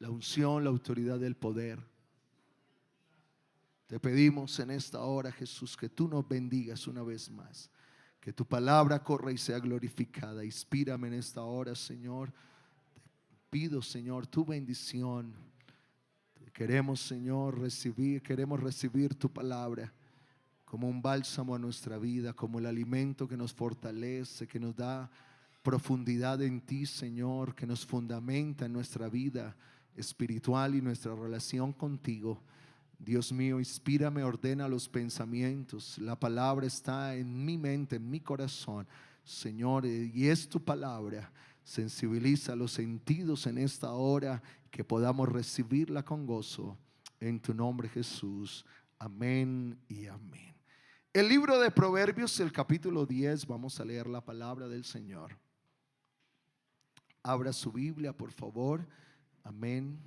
la unción, la autoridad del poder. Te pedimos en esta hora, Jesús, que tú nos bendigas una vez más. Que tu palabra corra y sea glorificada. Inspírame en esta hora, Señor. Te pido, Señor, tu bendición. Queremos, Señor, queremos recibir tu palabra como un bálsamo a nuestra vida, como el alimento que nos fortalece, que nos da profundidad en ti, Señor, que nos fundamenta en nuestra vida espiritual y nuestra relación contigo. Dios mío, inspírame, ordena los pensamientos. La palabra está en mi mente, en mi corazón, Señor, y es tu palabra. Sensibiliza los sentidos en esta hora, que podamos recibirla con gozo. En tu nombre, Jesús. Amén y amén. El libro de Proverbios, el capítulo 10, vamos a leer la palabra del Señor. Abra su Biblia, por favor. Amén.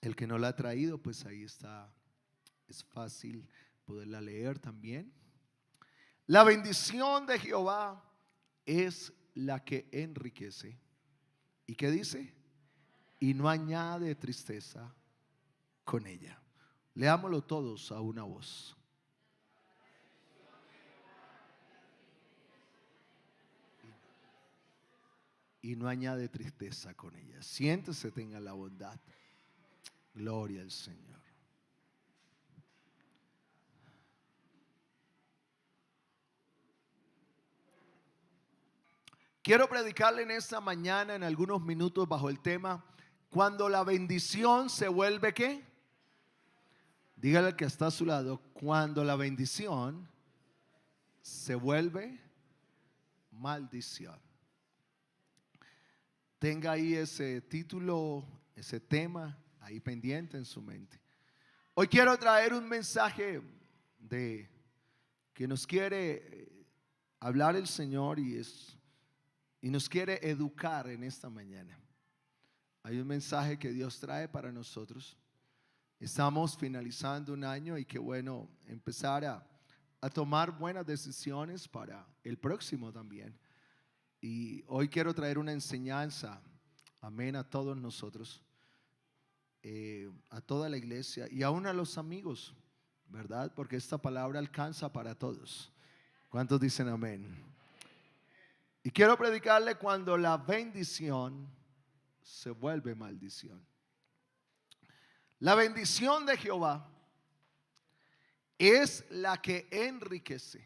El que no la ha traído, pues ahí está. Es fácil poderla leer también. La bendición de Jehová es la que enriquece. ¿Y qué dice? Y no añade tristeza con ella. Leámoslo todos a una voz. Y no añade tristeza con ella. Siéntese, tenga la bondad. Gloria al Señor. Quiero predicarle en esta mañana, en algunos minutos, bajo el tema: cuando la bendición se vuelve ¿qué? Dígale al que está a su lado: cuando la bendición se vuelve maldición. Tenga ahí ese título, ese tema ahí pendiente en su mente. Hoy quiero traer un mensaje de que nos quiere hablar el Señor y nos quiere educar en esta mañana. Hay un mensaje que Dios trae para nosotros. Estamos finalizando un año y qué bueno empezar a tomar buenas decisiones para el próximo también. Y hoy quiero traer una enseñanza, amén, a todos nosotros, a toda la iglesia y aún a los amigos, ¿verdad? Porque esta palabra alcanza para todos. ¿Cuántos dicen amén? Y quiero predicarle cuando la bendición se vuelve maldición. La bendición de Jehová es la que enriquece.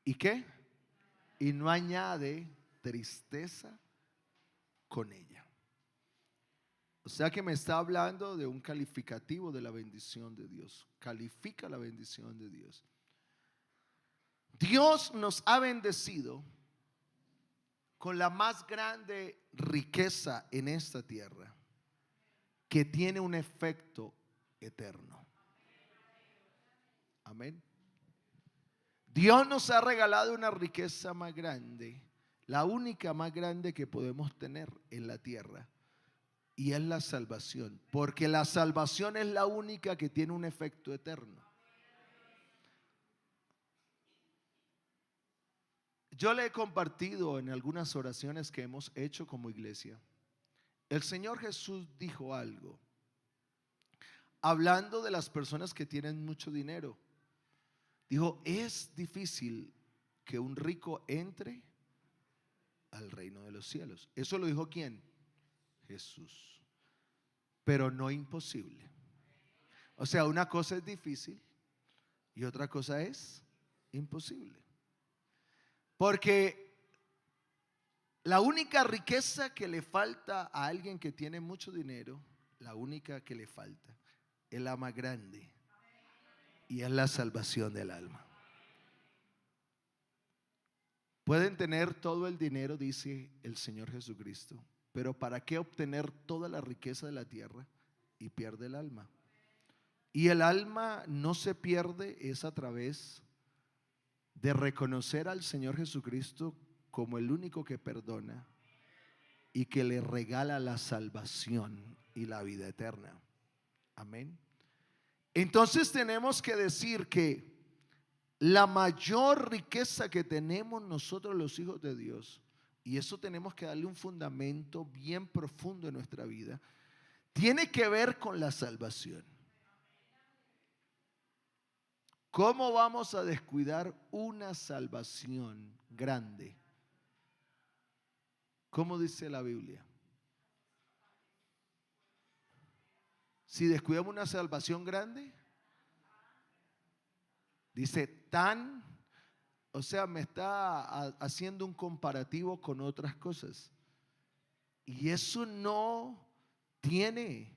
¿Y qué? Y no añade tristeza con ella. O sea que me está hablando de un calificativo de la bendición de Dios. Califica la bendición de Dios. Dios nos ha bendecido con la más grande riqueza en esta tierra, que tiene un efecto eterno. Amén. Dios nos ha regalado una riqueza más grande, la única más grande que podemos tener en la tierra, y es la salvación, porque la salvación es la única que tiene un efecto eterno. Yo le he compartido en algunas oraciones que hemos hecho como iglesia. El Señor Jesús dijo algo, hablando de las personas que tienen mucho dinero. Dijo: es difícil que un rico entre al reino de los cielos. Eso lo dijo ¿quién? Jesús. Pero no imposible. O sea, una cosa es difícil y otra cosa es imposible. Porque la única riqueza que le falta a alguien que tiene mucho dinero, la única que le falta, es la más grande, y es la salvación del alma. Pueden tener todo el dinero, dice el Señor Jesucristo, pero ¿para qué obtener toda la riqueza de la tierra y pierde el alma? Y el alma no se pierde, es a través de reconocer al Señor Jesucristo como el único que perdona y que le regala la salvación y la vida eterna. Amén. Entonces tenemos que decir que la mayor riqueza que tenemos nosotros los hijos de Dios, y eso tenemos que darle un fundamento bien profundo en nuestra vida, tiene que ver con la salvación. ¿Cómo vamos a descuidar una salvación grande? ¿Cómo dice la Biblia? Si descuidamos una salvación grande, dice tan, o sea, me está haciendo un comparativo con otras cosas. Y eso no tiene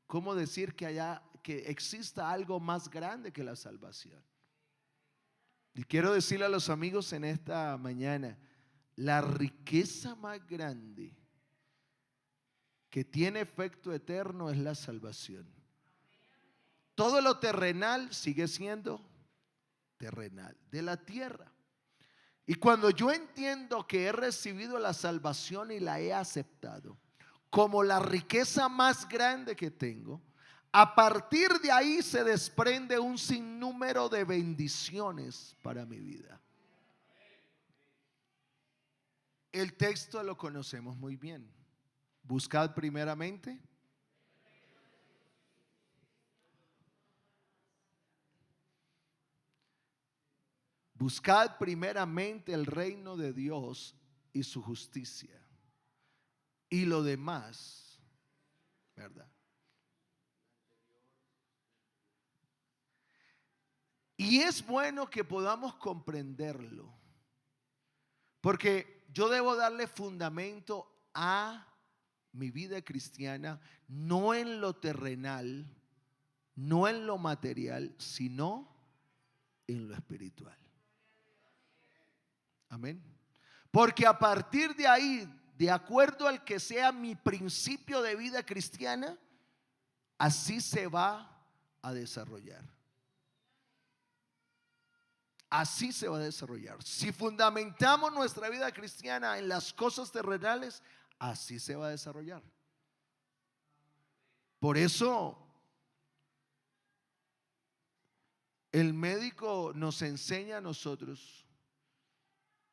cómo decir que exista algo más grande que la salvación. Y quiero decirle a los amigos en esta mañana, la riqueza más grande que tiene efecto eterno es la salvación. Todo lo terrenal sigue siendo terrenal, de la tierra. Y cuando yo entiendo que he recibido la salvación y la he aceptado como la riqueza más grande que tengo, a partir de ahí se desprende un sinnúmero de bendiciones para mi vida. El texto lo conocemos muy bien. Buscad primeramente el reino de Dios y su justicia, y lo demás, ¿verdad? Y es bueno que podamos comprenderlo, porque yo debo darle fundamento a mi vida cristiana, no en lo terrenal, no en lo material, sino en lo espiritual. Amén. Porque a partir de ahí, de acuerdo al que sea mi principio de vida cristiana, así se va a desarrollar. Así se va a desarrollar. Si fundamentamos nuestra vida cristiana en las cosas terrenales, así se va a desarrollar. Por eso el médico nos enseña a nosotros,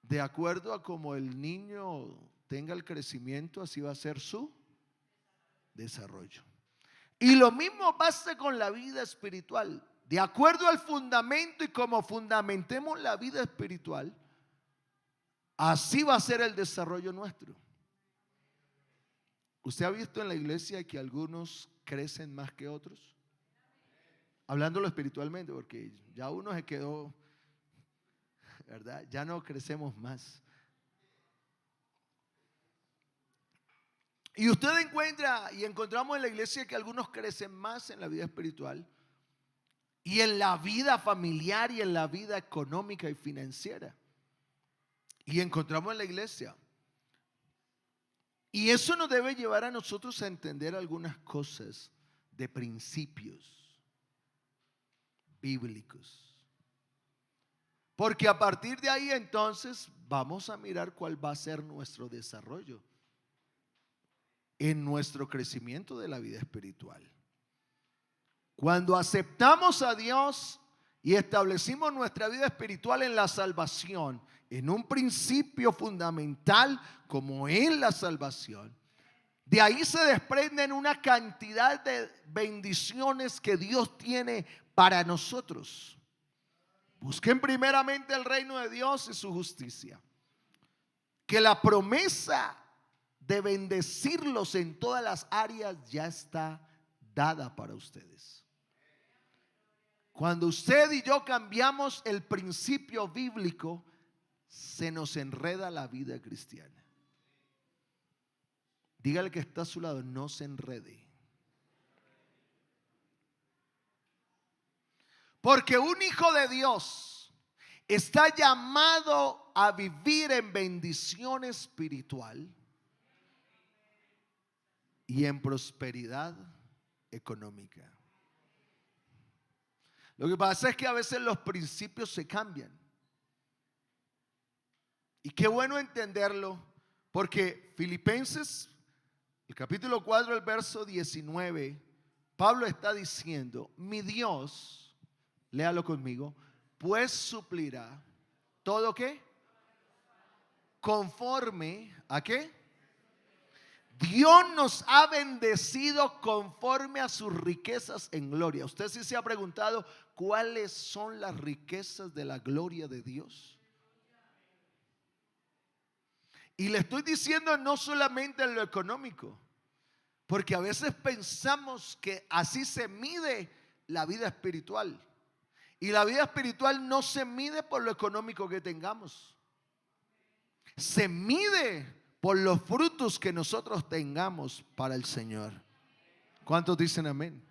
de acuerdo a cómo el niño tenga el crecimiento, así va a ser su desarrollo. Y lo mismo pasa con la vida espiritual. De acuerdo al fundamento y como fundamentemos la vida espiritual, así va a ser el desarrollo nuestro. ¿Usted ha visto en la iglesia que algunos crecen más que otros? Hablándolo espiritualmente, porque ya uno se quedó, ¿verdad? Ya no crecemos más. Y usted encuentra y encontramos en la iglesia que algunos crecen más en la vida espiritual y en la vida familiar y en la vida económica y financiera. Y encontramos en la iglesia. Y eso nos debe llevar a nosotros a entender algunas cosas de principios bíblicos. Porque a partir de ahí entonces vamos a mirar cuál va a ser nuestro desarrollo en nuestro crecimiento de la vida espiritual. Cuando aceptamos a Dios y establecimos nuestra vida espiritual en la salvación, en un principio fundamental como en la salvación, de ahí se desprenden una cantidad de bendiciones que Dios tiene para nosotros. Busquen primeramente el reino de Dios y su justicia. Que la promesa de bendecirlos en todas las áreas ya está dada para ustedes. Cuando usted y yo cambiamos el principio bíblico, se nos enreda la vida cristiana. Dígale que está a su lado, no se enrede. Porque un hijo de Dios está llamado a vivir en bendición espiritual y en prosperidad económica. Lo que pasa es que a veces los principios se cambian. Y qué bueno entenderlo, porque Filipenses, el capítulo 4, el verso 19, Pablo está diciendo, mi Dios, léalo conmigo, pues suplirá todo ¿qué? conforme ¿a qué? Dios nos ha bendecido conforme a sus riquezas en gloria. Usted sí se ha preguntado cuáles son las riquezas de la gloria de Dios. Y le estoy diciendo no solamente en lo económico, porque a veces pensamos que así se mide la vida espiritual. Y la vida espiritual no se mide por lo económico que tengamos. Se mide por los frutos que nosotros tengamos para el Señor. ¿Cuántos dicen amén?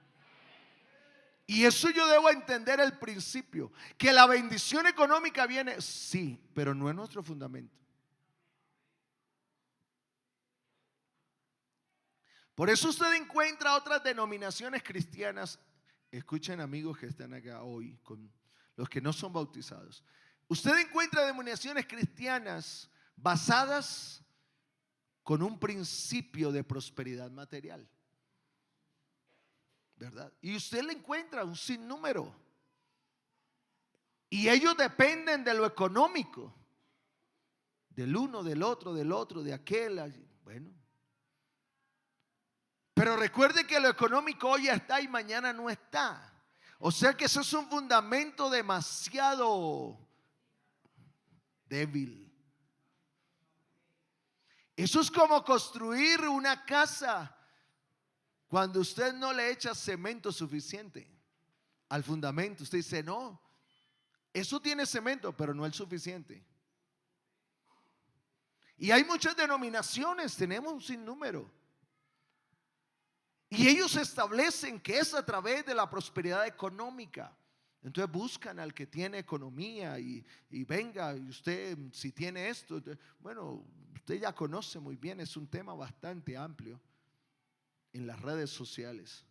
Y eso yo debo entender el principio, que la bendición económica viene, sí, pero no es nuestro fundamento. Por eso usted encuentra otras denominaciones cristianas. Escuchen, amigos que están acá hoy, con los que no son bautizados. Usted encuentra denominaciones cristianas basadas con un principio de prosperidad material, ¿verdad? Y usted le encuentra un sinnúmero. Y ellos dependen de lo económico, del uno, del otro, de aquel. Bueno, pero recuerde que lo económico hoy está y mañana no está. O sea que eso es un fundamento demasiado débil. Eso es como construir una casa cuando usted no le echa cemento suficiente al fundamento. Usted dice, no, eso tiene cemento, pero no es suficiente. Y hay muchas denominaciones, tenemos un sinnúmero. Y ellos establecen que es a través de la prosperidad económica. Entonces buscan al que tiene economía y venga, y usted si tiene esto, bueno, usted ya conoce muy bien, es un tema bastante amplio en las redes sociales.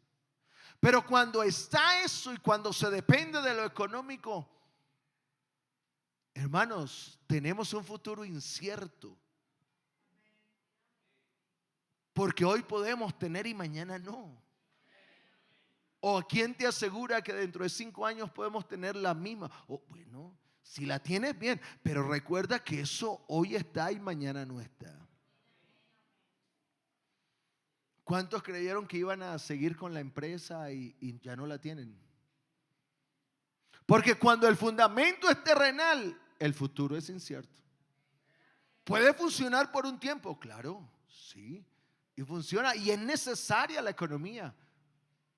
Pero cuando está eso y cuando se depende de lo económico, hermanos, tenemos un futuro incierto. Porque hoy podemos tener y mañana no. ¿O quién te asegura que dentro de 5 años podemos tener la misma? Bueno, si la tienes bien, pero recuerda que eso hoy está y mañana no está. ¿Cuántos creyeron que iban a seguir con la empresa y ya no la tienen? Porque cuando el fundamento es terrenal, el futuro es incierto. ¿Puede funcionar por un tiempo? Claro, sí. Y funciona y es necesaria la economía,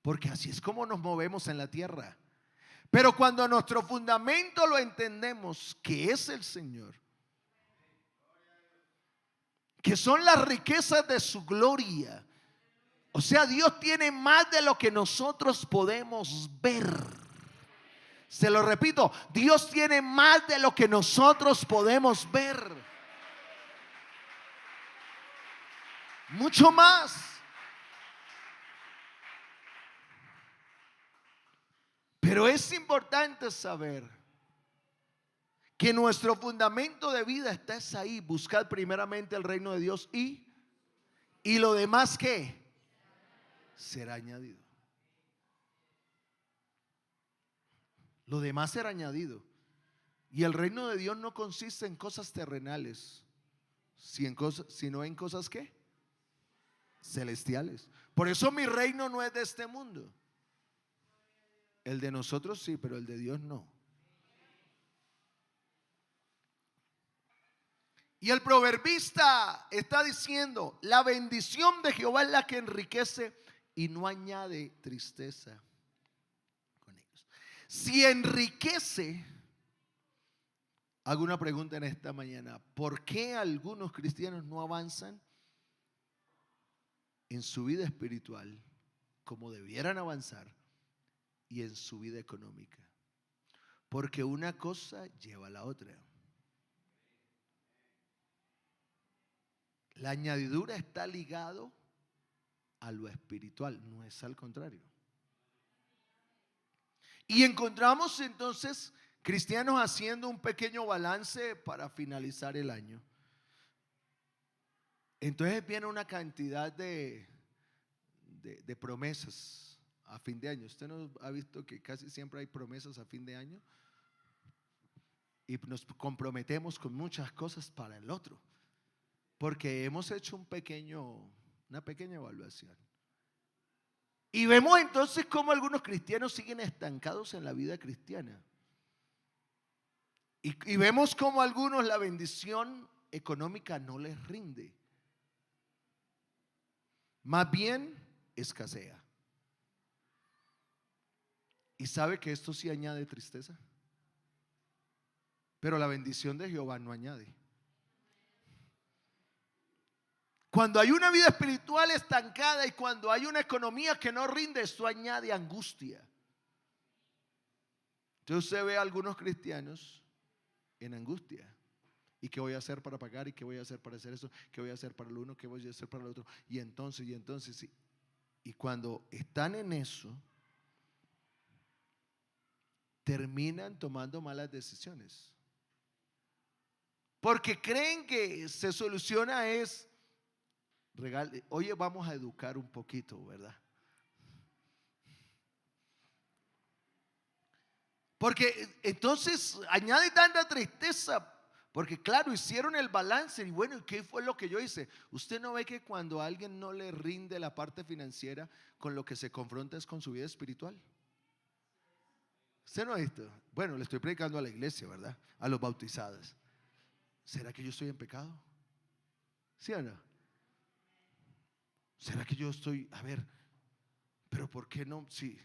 porque así es como nos movemos en la tierra. Pero cuando nuestro fundamento lo entendemos, que es el Señor, que son las riquezas de su gloria, o sea, Dios tiene más de lo que nosotros podemos ver. Se lo repito, Dios tiene más de lo que nosotros podemos ver. Mucho más. Pero es importante saber que nuestro fundamento de vida está ahí. Buscad primeramente el reino de Dios y lo demás ¿qué? Será añadido. Lo demás será añadido. Y el reino de Dios no consiste en cosas terrenales, sino en cosas ¿qué? Celestiales. Por eso mi reino no es de este mundo. El de nosotros sí, pero el de Dios no. Y el proverbista está diciendo, la bendición de Jehová es la que enriquece y no añade tristeza con ellos. Si enriquece, hago una pregunta en esta mañana, ¿por qué algunos cristianos no avanzan en su vida espiritual como debieran avanzar y en su vida económica? Porque una cosa lleva a la otra. La añadidura está ligado a lo espiritual, no es al contrario. Y encontramos entonces cristianos haciendo un pequeño balance para finalizar el año. Entonces viene una cantidad de promesas a fin de año. Usted no ha visto que casi siempre hay promesas a fin de año y nos comprometemos con muchas cosas para el otro. porque hemos hecho una pequeña evaluación. Y vemos entonces cómo algunos cristianos siguen estancados en la vida cristiana. Y vemos cómo a algunos la bendición económica no les rinde. Más bien escasea. ¿Y sabe que esto sí añade tristeza? Pero la bendición de Jehová no añade. Cuando hay una vida espiritual estancada y cuando hay una economía que no rinde, esto añade angustia. Entonces usted ve a algunos cristianos en angustia. ¿Y qué voy a hacer para pagar? ¿Y qué voy a hacer para hacer eso? ¿Qué voy a hacer para el uno? ¿Qué voy a hacer para el otro? Y entonces, y cuando están en eso, terminan tomando malas decisiones. Porque creen que se soluciona es, oye, vamos a educar un poquito, ¿verdad? Porque entonces añade tanta tristeza. Porque claro, hicieron el balance y bueno, ¿qué fue lo que yo hice? Usted no ve que cuando a alguien no le rinde la parte financiera, con lo que se confronta es con su vida espiritual. ¿Usted no ha visto? Bueno, le estoy predicando a la iglesia, ¿verdad? A los bautizados. ¿Será que yo estoy en pecado? ¿Sí o no? ¿Será que yo estoy, a ver, pero por qué no? Sí.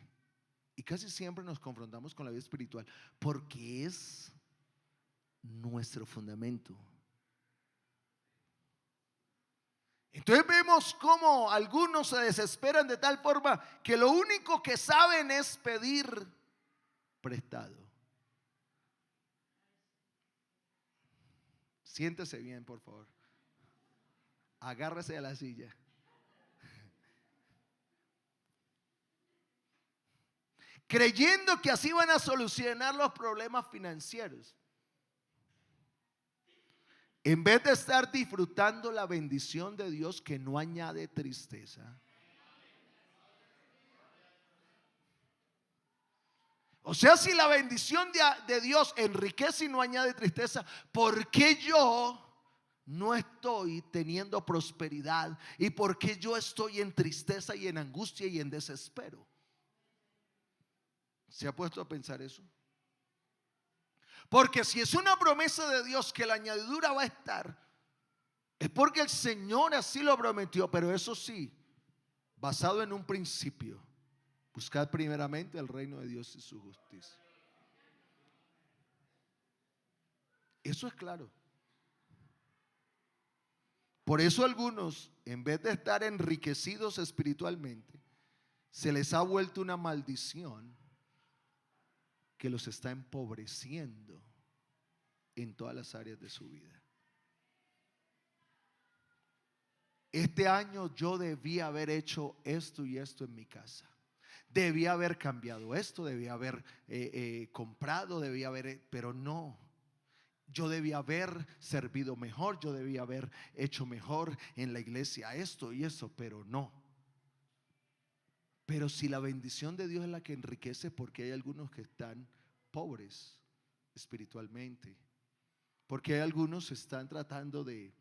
Y casi siempre nos confrontamos con la vida espiritual porque es nuestro fundamento. Entonces vemos cómo algunos se desesperan de tal forma que lo único que saben es pedir prestado. Siéntese bien, por favor. Agárrese a la silla. Creyendo que así van a solucionar los problemas financieros, en vez de estar disfrutando la bendición de Dios que no añade tristeza. O sea, si la bendición de Dios enriquece y no añade tristeza, ¿por qué yo no estoy teniendo prosperidad? ¿Y por qué yo estoy en tristeza y en angustia y en desespero? ¿Se ha puesto a pensar eso? Porque si es una promesa de Dios que la añadidura va a estar, es porque el Señor así lo prometió. Pero eso sí, basado en un principio: buscad primeramente el reino de Dios y su justicia. Eso es claro. Por eso algunos, en vez de estar enriquecidos espiritualmente, se les ha vuelto una maldición que los está empobreciendo en todas las áreas de su vida. Este año yo debía haber hecho esto y esto en mi casa. Debía haber cambiado esto, debía haber comprado, pero no. Yo debía haber servido mejor, yo debía haber hecho mejor en la iglesia esto y eso, pero no. Pero si la bendición de Dios es la que enriquece, porque hay algunos que están pobres espiritualmente, porque hay algunos que están tratando de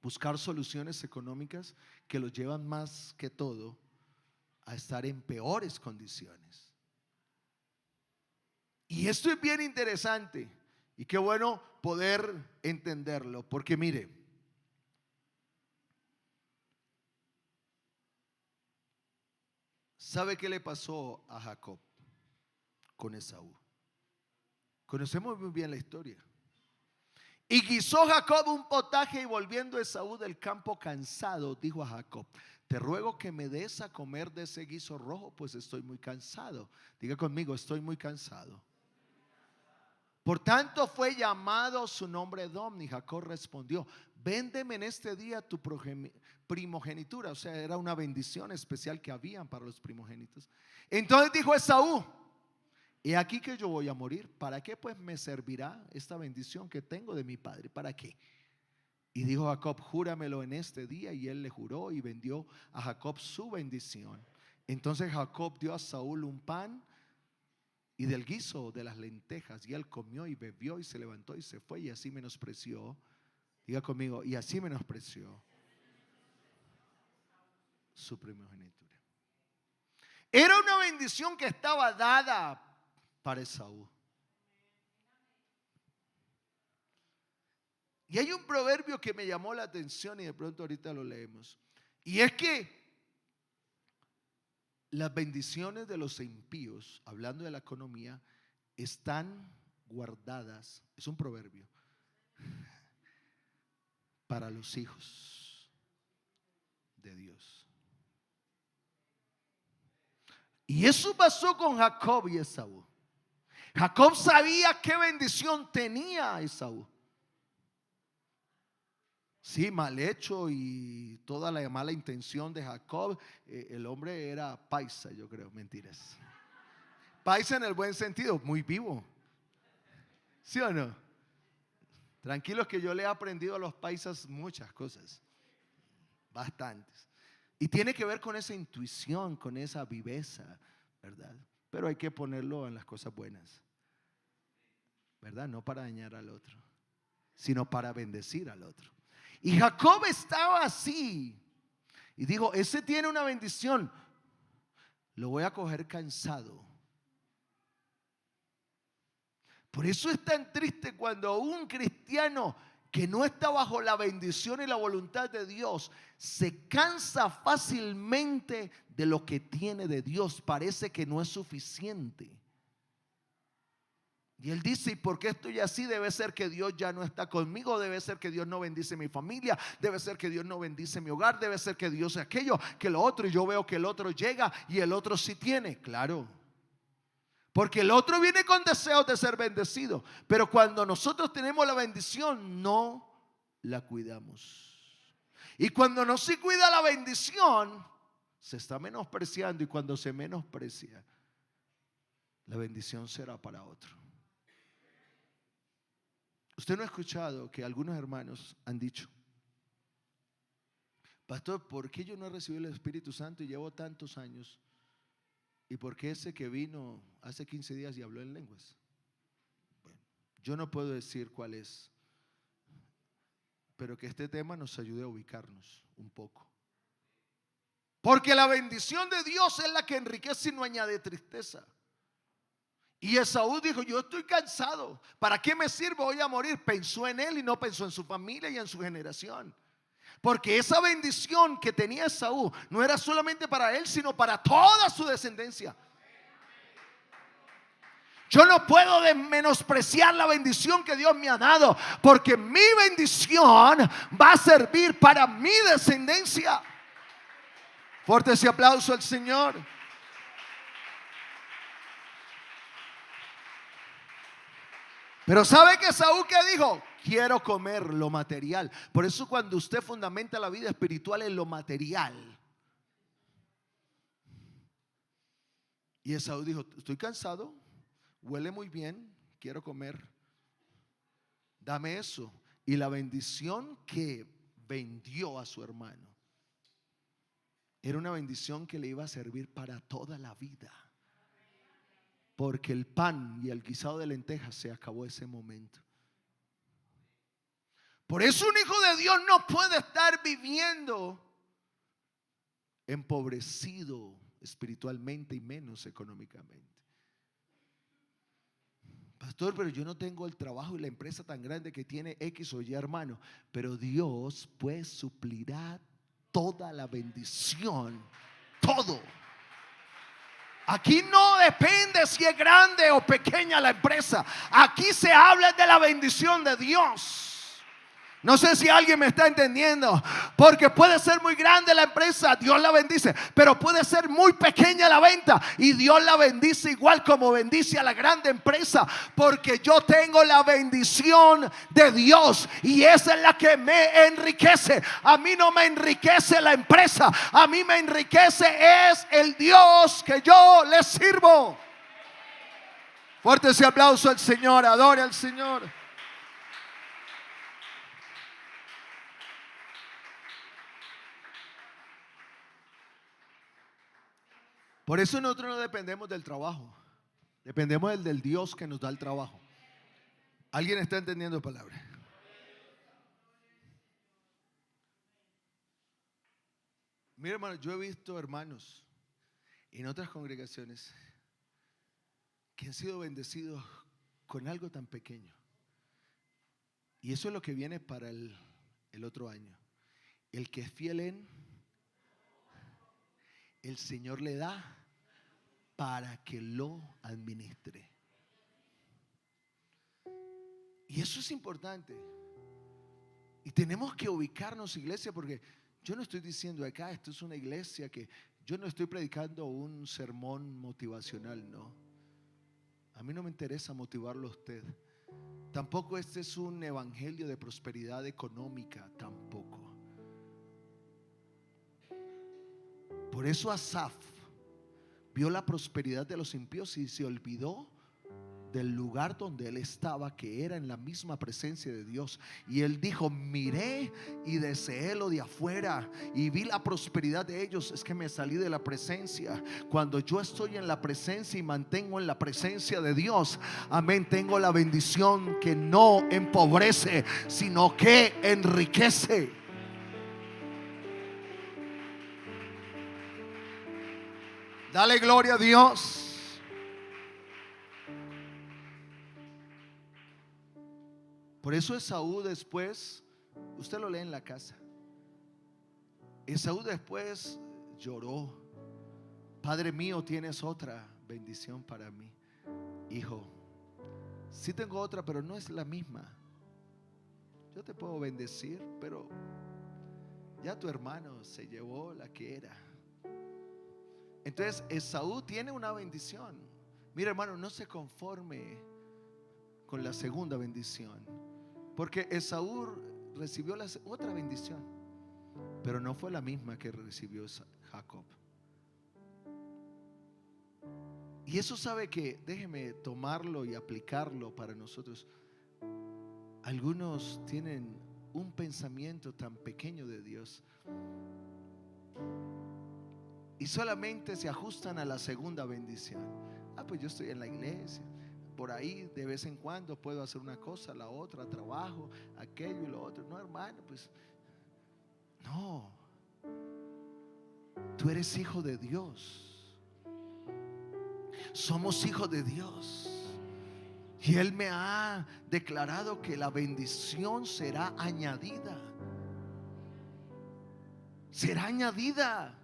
buscar soluciones económicas que los llevan más que todo a estar en peores condiciones. Y esto es bien interesante y qué bueno poder entenderlo, porque mire, ¿sabe qué le pasó a Jacob con Esaú? Conocemos muy bien la historia. Y guisó Jacob un potaje, y volviendo Esaú del campo cansado, dijo a Jacob: te ruego que me des a comer de ese guiso rojo, pues estoy muy cansado. Diga conmigo: estoy muy cansado. Por tanto fue llamado su nombre Edom. Y Jacob respondió: véndeme en este día tu primogenitura. O sea, era una bendición especial que habían para los primogénitos. Entonces dijo Esaú: he aquí que yo voy a morir. ¿Para qué pues me servirá esta bendición que tengo de mi padre? ¿Para qué? Y dijo Jacob: júramelo en este día. Y él le juró y vendió a Jacob su bendición. Entonces Jacob dio a Saúl un pan y del guiso de las lentejas, y él comió y bebió y se levantó y se fue, y así menospreció Diga conmigo, y así menospreció su primogenitura. Era una bendición que estaba dada para Esaú. Y hay un proverbio que me llamó la atención y de pronto ahorita lo leemos. Y es que las bendiciones de los impíos, hablando de la economía, están guardadas, es un proverbio, para los hijos de Dios. Y eso pasó con Jacob y Esaú. Jacob sabía qué bendición tenía Esaú. Sí, mal hecho y toda la mala intención de Jacob. El hombre era paisa, yo creo, mentiras. Paisa en el buen sentido, muy vivo. ¿Sí o no? Tranquilos que yo le he aprendido a los paisas muchas cosas, bastantes. Y tiene que ver con esa intuición, con esa viveza, ¿verdad? Pero hay que ponerlo en las cosas buenas, ¿verdad? No para dañar al otro, sino para bendecir al otro. Y Jacob estaba así y dijo, ese tiene una bendición, lo voy a coger cansado. Por eso es tan triste cuando un cristiano que no está bajo la bendición y la voluntad de Dios se cansa fácilmente de lo que tiene de Dios. Parece que no es suficiente. Y él dice, ¿y por qué estoy así? Debe ser que Dios ya no está conmigo, debe ser que Dios no bendice mi familia, debe ser que Dios no bendice mi hogar, debe ser que Dios es aquello, que lo otro, y yo veo que el otro llega y el otro sí tiene. Claro, porque el otro viene con deseos de ser bendecido, pero cuando nosotros tenemos la bendición no la cuidamos. Y cuando no se cuida la bendición, se está menospreciando, y cuando se menosprecia, la bendición será para otro. Usted no ha escuchado que algunos hermanos han dicho, pastor, ¿por qué yo no he recibido el Espíritu Santo y llevo tantos años? ¿Y por qué ese que vino hace 15 días y habló en lenguas? Bueno, yo no puedo decir cuál es, pero que este tema nos ayude a ubicarnos un poco. Porque la bendición de Dios es la que enriquece y no añade tristeza. Y Esaú dijo, yo estoy cansado, ¿para qué me sirvo? Voy a morir. Pensó en él y no pensó en su familia y en su generación. Porque esa bendición que tenía Esaú no era solamente para él, sino para toda su descendencia. Yo no puedo menospreciar la bendición que Dios me ha dado, porque mi bendición va a servir para mi descendencia. Fuerte ese aplauso al Señor. Pero ¿sabe que Esaú qué dijo? Quiero comer lo material. Por eso cuando usted fundamenta la vida espiritual en lo material. Y Esaú dijo, estoy cansado, huele muy bien, quiero comer. Dame eso. Y la bendición que vendió a su hermano era una bendición que le iba a servir para toda la vida. Porque el pan y el guisado de lentejas se acabó ese momento. Por eso un hijo de Dios no puede estar viviendo empobrecido espiritualmente y menos económicamente. Pastor, pero yo no tengo el trabajo y la empresa tan grande que tiene X o Y hermano. Pero Dios pues suplirá toda la bendición, todo. Aquí no depende si es grande o pequeña la empresa. Aquí se habla de la bendición de Dios. No sé si alguien me está entendiendo. Porque puede ser muy grande la empresa, Dios la bendice. Pero puede ser muy pequeña la venta y Dios la bendice igual como bendice a la grande empresa. Porque yo tengo la bendición de Dios y esa es la que me enriquece. A mí no me enriquece la empresa, a mí me enriquece es el Dios que yo le sirvo. Fuerte ese aplauso al Señor, adore al Señor. Por eso nosotros no dependemos del trabajo, dependemos del Dios que nos da el trabajo. ¿Alguien está entendiendo la palabra? Mira, hermano, yo he visto hermanos en otras congregaciones que han sido bendecidos con algo tan pequeño. Y eso es lo que viene para el otro año. El que es fiel en, el Señor le da para que lo administre. Y eso es importante. Y tenemos que ubicarnos, iglesia, porque yo no estoy diciendo acá, esto es una iglesia que yo no estoy predicando un sermón motivacional, no. A mí no me interesa motivarlo a usted. Tampoco este es un evangelio de prosperidad económica, tampoco. Por eso Asaf vio la prosperidad de los impíos y se olvidó del lugar donde él estaba, que era en la misma presencia de Dios. Y él dijo: miré y deseé lo de afuera y vi la prosperidad de ellos. Es que me salí de la presencia. Cuando yo estoy en la presencia y mantengo en la presencia de Dios, amén, tengo la bendición que no empobrece, sino que enriquece. Dale gloria a Dios. Por eso Esaú después, usted lo lee en la casa, Esaú después lloró: Padre mío, tienes otra bendición para mí. Hijo, sí tengo otra, pero no es la misma. Yo te puedo bendecir, pero ya tu hermano se llevó la que era. Entonces Esaú tiene una bendición. Mira, hermano, no se conforme con la segunda bendición, porque Esaú recibió otra bendición, pero no fue la misma que recibió Jacob. Y eso, sabe que, déjeme tomarlo y aplicarlo para nosotros. Algunos tienen un pensamiento tan pequeño de Dios y solamente se ajustan a la segunda bendición. Pues yo estoy en la iglesia, por ahí de vez en cuando puedo hacer una cosa, la otra, trabajo, aquello y lo otro. No, hermano, pues no. Tú eres hijo de Dios. Somos hijos de Dios. Y Él me ha declarado que la bendición será añadida. Será añadida.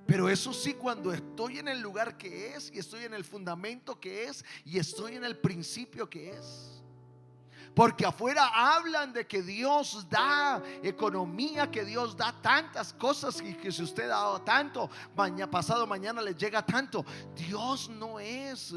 Pero eso sí, cuando estoy en el lugar que es, y estoy en el fundamento que es, y estoy en el principio que es. Porque afuera hablan de que Dios da economía, que Dios da tantas cosas, y que si usted ha dado tanto, pasado mañana le llega tanto. Dios no es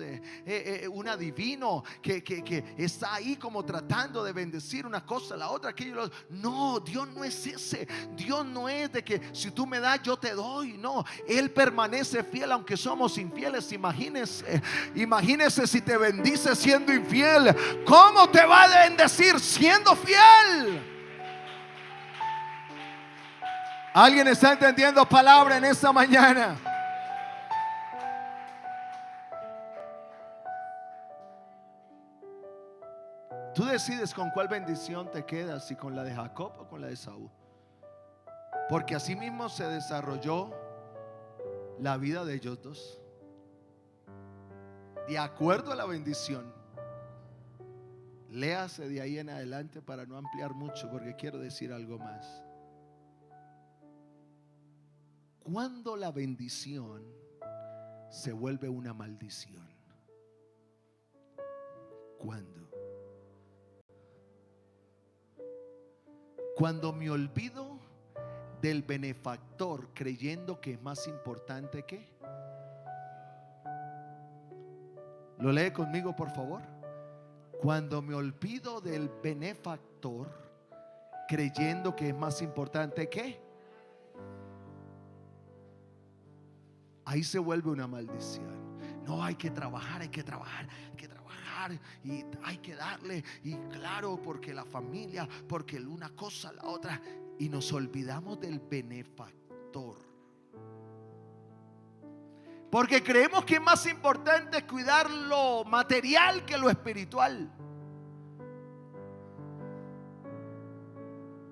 un adivino que está ahí como tratando de bendecir una cosa, la otra, aquello, lo otro. No, Dios no es ese. Dios no es de que si tú me das yo te doy. No, Él permanece fiel aunque somos infieles. Imagínese si te bendice siendo infiel, ¿cómo te va a bendecir siendo fiel? ¿Alguien está entendiendo palabra en esta mañana? Tú decides con cuál bendición te quedas, si con la de Jacob o con la de Esaú. Porque así mismo se desarrolló la vida de ellos dos, de acuerdo a la bendición. Léase de ahí en adelante para no ampliar mucho, porque quiero decir algo más. Cuando la bendición se vuelve una maldición. ¿Cuándo? Cuando me olvido del benefactor creyendo que es más importante que. ¿Lo lee conmigo, por favor? Cuando me olvido del benefactor creyendo que es más importante que. Ahí se vuelve una maldición. No, hay que trabajar, hay que trabajar, hay que trabajar, y hay que darle, y claro, porque la familia, porque una cosa, la otra, y nos olvidamos del benefactor, porque creemos que es más importante cuidar lo material que lo espiritual,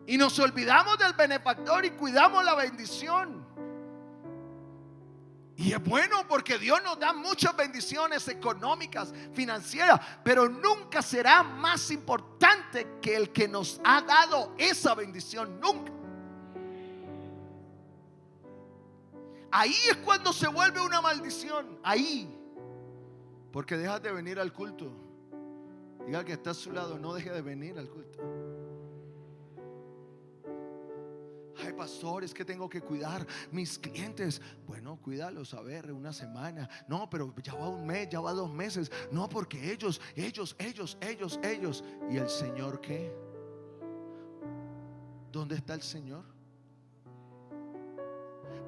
y nos olvidamos del benefactor y cuidamos la bendición. Y es bueno porque Dios nos da muchas bendiciones económicas, financieras, pero nunca será más importante que el que nos ha dado esa bendición. Nunca. Ahí es cuando se vuelve una maldición. Ahí. Porque dejas de venir al culto. Diga al que está a su lado, no deje de venir al culto. Ay, pastor, es que tengo que cuidar mis clientes. Bueno, cuídalos, a ver, una semana. No, pero ya va un mes, ya va 2 meses. No, porque ellos. ¿Y el Señor qué? ¿Dónde está el Señor?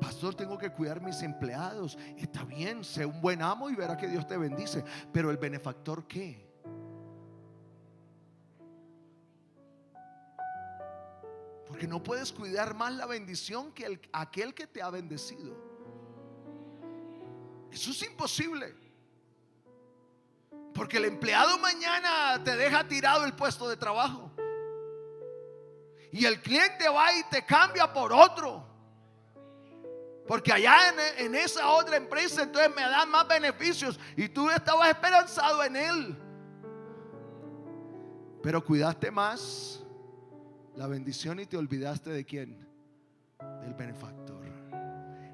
Pastor, tengo que cuidar mis empleados. Está bien, sé un buen amo y verá que Dios te bendice. Pero el benefactor ¿qué? Porque no puedes cuidar más la bendición que aquel que te ha bendecido. Eso es imposible. Porque el empleado mañana te deja tirado el puesto de trabajo. Y el cliente va y te cambia por otro. Porque allá en esa otra empresa entonces me dan más beneficios. Y tú estabas esperanzado en él. Pero cuidaste más la bendición y te olvidaste de quién, del benefactor.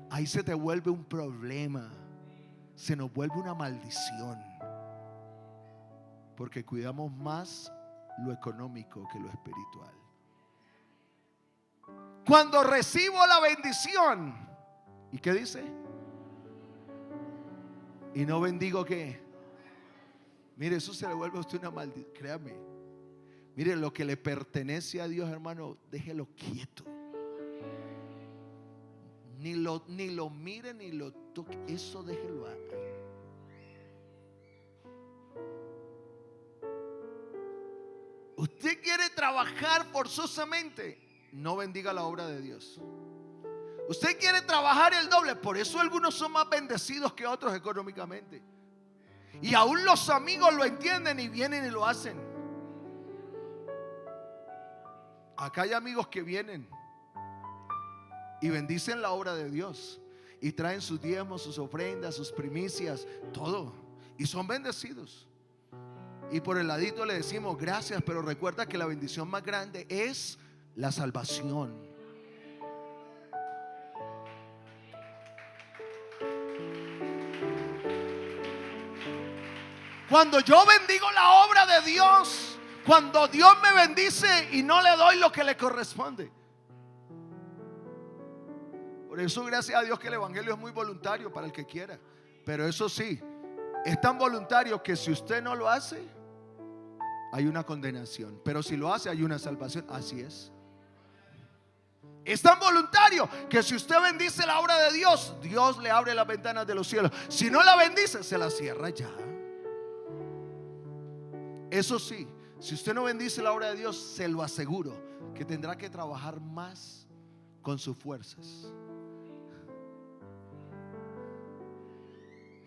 Ahí se te vuelve un problema, se nos vuelve una maldición, porque cuidamos más lo económico que lo espiritual. Cuando recibo la bendición, ¿y qué dice? Y no bendigo ¿qué? Mire, eso se le vuelve a usted una maldición, créame. Mire, lo que le pertenece a Dios, hermano, déjelo quieto. Ni lo mire ni lo toque. Eso déjelo ahí. Usted quiere trabajar forzosamente, no bendiga la obra de Dios. Usted quiere trabajar el doble. Por eso algunos son más bendecidos que otros económicamente. Y aún los amigos lo entienden y vienen y lo hacen. Acá hay amigos que vienen y bendicen la obra de Dios y traen sus diezmos, sus ofrendas, sus primicias, todo, y son bendecidos. Y por el ladito le decimos gracias, pero recuerda que la bendición más grande es la salvación. Cuando yo bendigo la obra de Dios, cuando Dios me bendice y no le doy lo que le corresponde. Por eso gracias a Dios que el evangelio es muy voluntario para el que quiera. Pero eso sí, es tan voluntario que si usted no lo hace, hay una condenación. Pero si lo hace, hay una salvación. Así es. Es tan voluntario que si usted bendice la obra de Dios, Dios le abre las ventanas de los cielos. Si no la bendice, se la cierra ya. Eso sí, si usted no bendice la obra de Dios, se lo aseguro que tendrá que trabajar más con sus fuerzas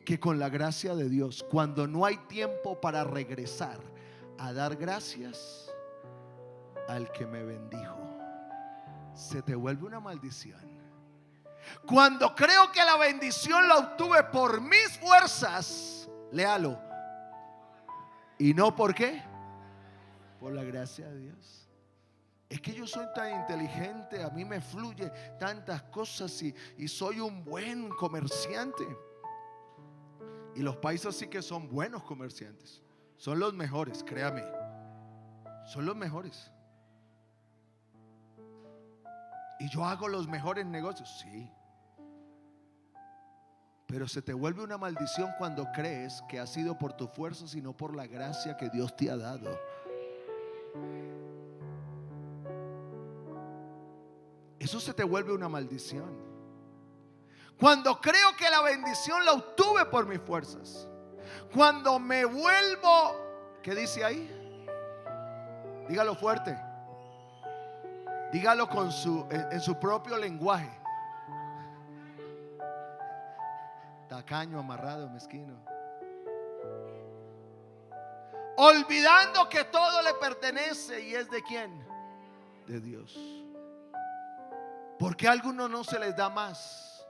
que con la gracia de Dios. Cuando no hay tiempo para regresar a dar gracias al que me bendijo, se te vuelve una maldición. Cuando creo que la bendición la obtuve por mis fuerzas, léalo, y no por qué, por la gracia de Dios. Es que yo soy tan inteligente, a mí me fluye tantas cosas y soy un buen comerciante. Y los paisas sí que son buenos comerciantes, son los mejores, créame, son los mejores. Y yo hago los mejores negocios, sí. Pero se te vuelve una maldición cuando crees que ha sido por tu fuerza, sino por la gracia que Dios te ha dado. Eso se te vuelve una maldición. Cuando creo que la bendición la obtuve por mis fuerzas. Cuando me vuelvo, ¿qué dice ahí? Dígalo fuerte. Dígalo en su propio lenguaje. Tacaño, amarrado, mezquino. Olvidando que todo le pertenece y es de ¿quién? De Dios. ¿Por qué a algunos no se les da más?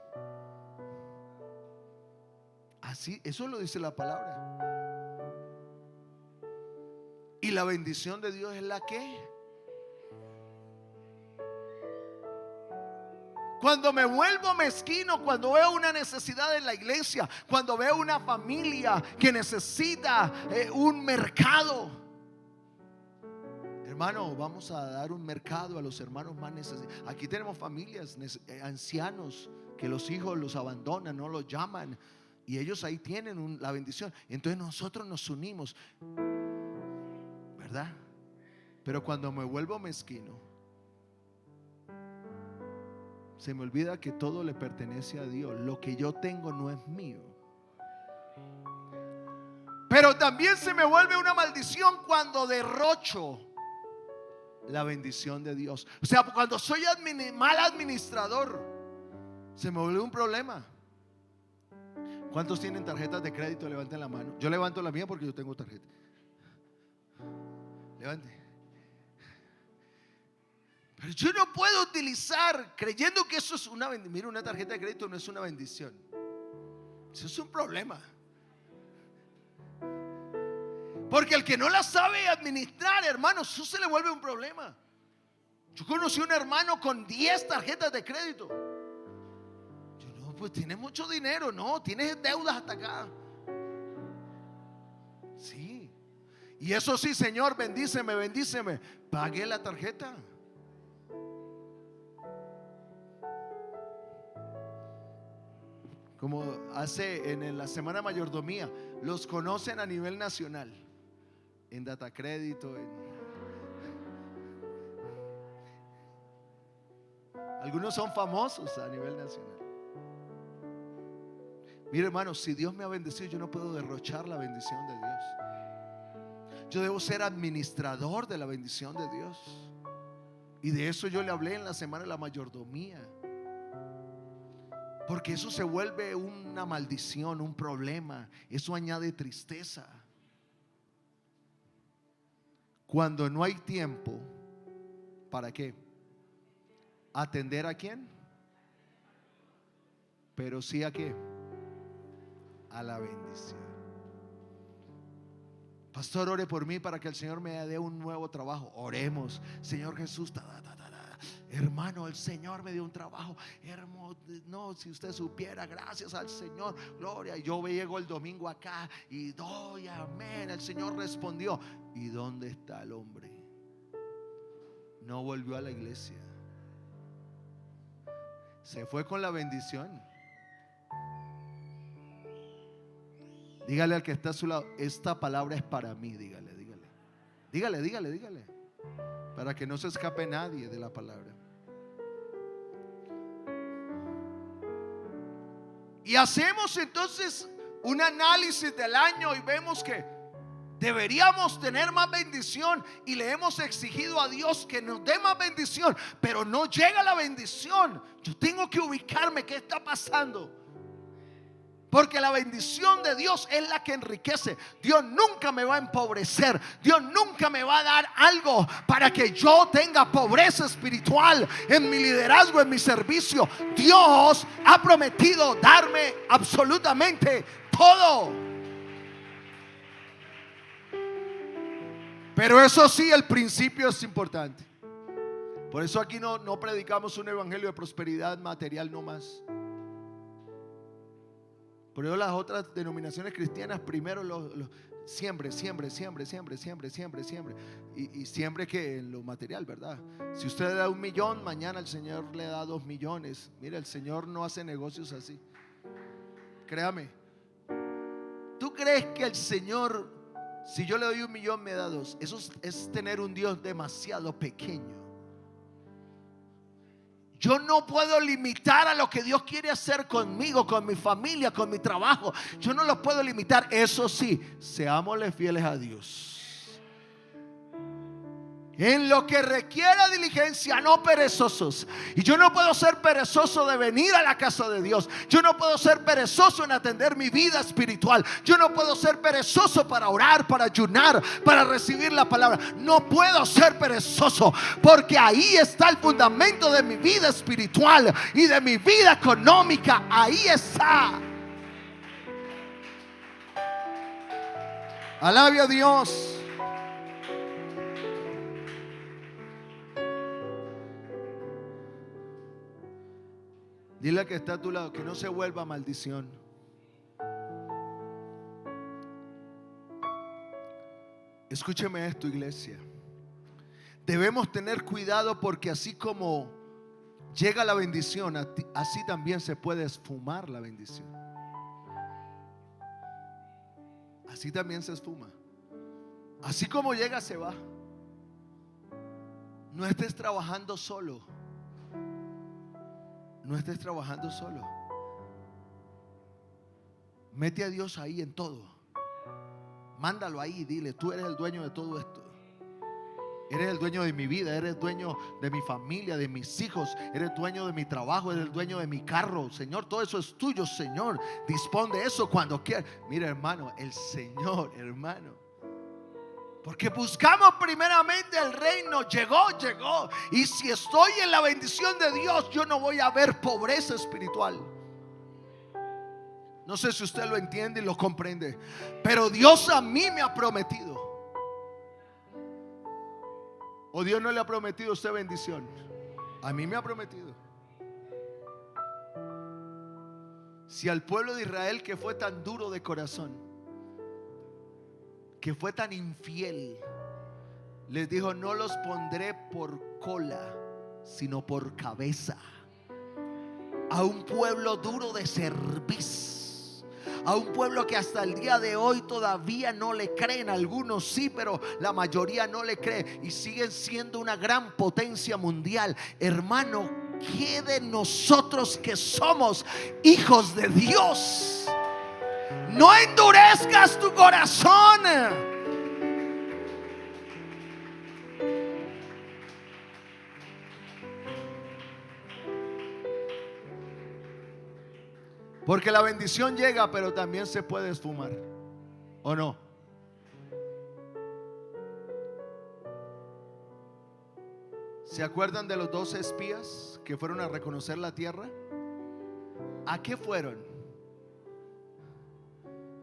Así, eso lo dice la palabra. Y la bendición de Dios es la que, cuando me vuelvo mezquino, cuando veo una necesidad en la iglesia, cuando veo una familia que necesita un mercado, hermano, vamos a dar un mercado a los hermanos más necesitados. Aquí tenemos familias, ancianos, que los hijos los abandonan, no los llaman, y ellos ahí tienen la bendición. Entonces nosotros nos unimos, ¿verdad? Pero cuando me vuelvo mezquino, se me olvida que todo le pertenece a Dios. Lo que yo tengo no es mío. Pero también se me vuelve una maldición cuando derrocho la bendición de Dios. O sea, cuando soy mal administrador, se me vuelve un problema. ¿Cuántos tienen tarjetas de crédito? Levanten la mano. Yo levanto la mía porque yo tengo tarjeta. Levante. Pero yo no puedo utilizar creyendo que eso es una bendición. Mira, una tarjeta de crédito no es una bendición. Eso es un problema. Porque el que no la sabe administrar, hermano, eso se le vuelve un problema. Yo conocí un hermano con 10 tarjetas de crédito. Yo no, pues tienes mucho dinero. No, tienes deudas hasta acá. Sí. Y eso sí, Señor, bendíceme, bendíceme. Pagué la tarjeta. Como hace en la semana de mayordomía, los conocen a nivel nacional, en Data Crédito, algunos son famosos a nivel nacional. Mire, hermano, si Dios me ha bendecido, yo no puedo derrochar la bendición de Dios. Yo debo ser administrador de la bendición de Dios. Y de eso yo le hablé en la semana de la mayordomía. Porque eso se vuelve una maldición, un problema. Eso añade tristeza. Cuando no hay tiempo, ¿para qué? ¿Atender a quién? Pero sí a qué? A la bendición. Pastor, ore por mí para que el Señor me dé un nuevo trabajo. Oremos. Señor Jesús, hermano, el Señor me dio un trabajo hermoso. No, si usted supiera, gracias al Señor, gloria. Yo llego el domingo acá y doy amén. El Señor respondió. ¿Y dónde está el hombre? No volvió a la iglesia. Se fue con la bendición. Dígale al que está a su lado, esta palabra es para mí. Dígale. Para que no se escape nadie de la palabra. Y hacemos entonces un análisis del año y vemos que deberíamos tener más bendición y le hemos exigido a Dios que nos dé más bendición, pero no llega la bendición. Yo tengo que ubicarme, ¿qué está pasando? Porque la bendición de Dios es la que enriquece. Dios nunca me va a empobrecer. Dios nunca me va a dar algo para que yo tenga pobreza espiritual en mi liderazgo, en mi servicio. Dios ha prometido darme absolutamente todo. Pero eso sí, el principio es importante. Por eso aquí no predicamos un evangelio de prosperidad material no más. Por eso las otras denominaciones cristianas primero siempre. Y siempre que en lo material, ¿verdad? Si usted le da 1 millón, mañana el Señor le da 2 millones. Mira, el Señor no hace negocios así. Créame. ¿Tú crees que el Señor, si yo le doy 1 millón, me da 2? Eso es tener un Dios demasiado pequeño. Yo no puedo limitar a lo que Dios quiere hacer conmigo, con mi familia, con mi trabajo. Yo no lo puedo limitar. Eso sí, seámosle fieles a Dios. En lo que requiera diligencia, no perezosos. Y yo no puedo ser perezoso de venir a la casa de Dios. Yo no puedo ser perezoso en atender mi vida espiritual. Yo no puedo ser perezoso para orar, para ayunar, para recibir la palabra. No puedo ser perezoso, porque ahí está el fundamento de mi vida espiritual y de mi vida económica. Ahí está. Alabe a Dios. Dile al que está a tu lado que no se vuelva maldición. Escúcheme esto, iglesia. Debemos tener cuidado porque así como llega la bendición, así también se puede esfumar la bendición. Así también se esfuma. Así como llega, se va. No estés trabajando solo. No estés trabajando solo. Mete a Dios ahí en todo. Mándalo ahí y dile: tú eres el dueño de todo esto. Eres el dueño de mi vida, eres el dueño de mi familia, de mis hijos, eres dueño de mi trabajo, eres el dueño de mi carro. Señor, todo eso es tuyo, Señor. Dispón de eso cuando quieras. Mira, hermano, el Señor, hermano. Porque buscamos primeramente el reino. Llegó. Y si estoy en la bendición de Dios, yo no voy a ver pobreza espiritual. No sé si usted lo entiende y lo comprende, pero Dios a mí me ha prometido. ¿O Dios no le ha prometido a usted bendición? A mí me ha prometido. Si al pueblo de Israel, que fue tan duro de corazón, que fue tan infiel, les dijo: no los pondré por cola, sino por cabeza. A un pueblo duro de cerviz, a un pueblo que hasta el día de hoy todavía no le creen. Algunos sí, pero la mayoría no le cree y siguen siendo una gran potencia mundial. Hermano, ¿qué de nosotros que somos hijos de Dios? No endurezcas tu corazón. Porque la bendición llega, pero también se puede esfumar, ¿o no? ¿Se acuerdan de los 12 espías que fueron a reconocer la tierra? ¿A qué fueron?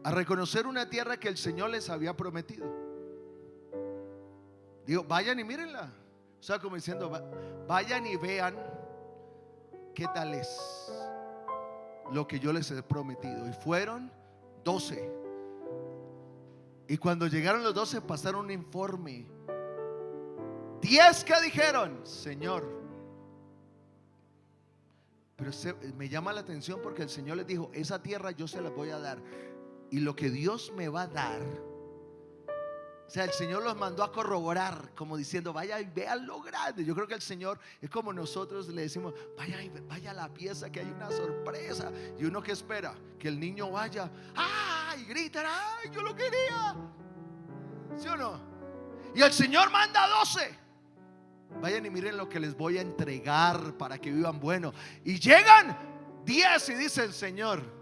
A reconocer una tierra que el Señor les había prometido. Digo, vayan y mírenla. O sea, como diciendo, vayan y vean qué tal es lo que yo les he prometido. Y fueron 12. Y cuando llegaron los 12, pasaron un informe. 10 que dijeron: Señor. Pero me llama la atención porque el Señor les dijo: esa tierra yo se la voy a dar. Y lo que Dios me va a dar, o sea, el Señor los mandó a corroborar, como diciendo: vaya y vean lo grande. Yo creo que el Señor es como nosotros le decimos: vaya a la pieza que hay una sorpresa. Y uno que espera que el niño vaya, y gritan: ¡ay, yo lo quería! ¿Sí o no? Y el Señor manda 12. Vayan y miren lo que les voy a entregar para que vivan bueno. Y llegan 10 y dicen: Señor,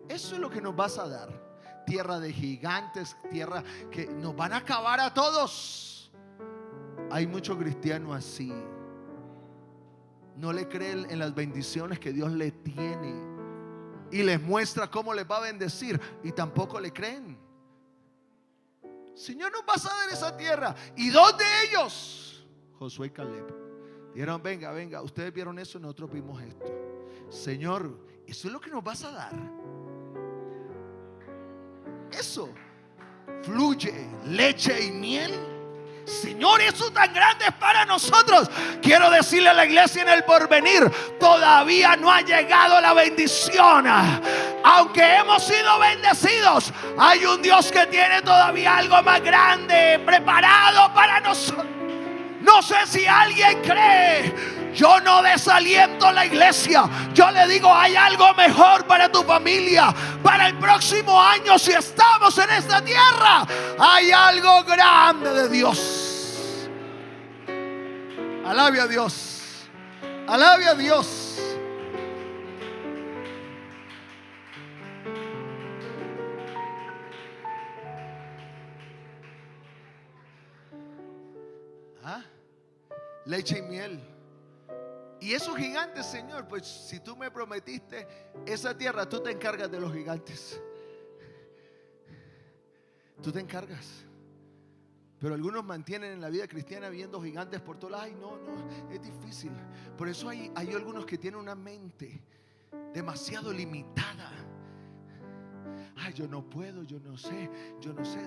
eso es lo que nos vas a dar. Tierra de gigantes, tierra que nos van a acabar a todos. Hay muchos cristianos así. No le creen en las bendiciones que Dios le tiene y les muestra cómo les va a bendecir, y tampoco le creen. Señor, nos vas a dar esa tierra. Y 2 de ellos, Josué y Caleb, dijeron: venga, ustedes vieron eso, nosotros vimos esto. Señor, eso es lo que nos vas a dar. Eso fluye leche y miel. Señor, eso tan grande es para nosotros. Quiero decirle a la iglesia en el porvenir: todavía no ha llegado la bendición. Aunque hemos sido bendecidos, hay un Dios que tiene todavía algo más grande preparado para nosotros. No sé si alguien cree. Yo no desaliento a la iglesia. Yo le digo: hay algo mejor para tu familia, para el próximo año. Si estamos en esta tierra, hay algo grande de Dios. Alabe a Dios. Alabe a Dios. Leche y miel. Y esos gigantes, Señor, pues si tú me prometiste esa tierra, tú te encargas de los gigantes. Tú te encargas. Pero algunos mantienen en la vida cristiana viendo gigantes por todos lados. Ay, no, es difícil. Por eso hay algunos que tienen una mente demasiado limitada. Ay, yo no puedo, yo no sé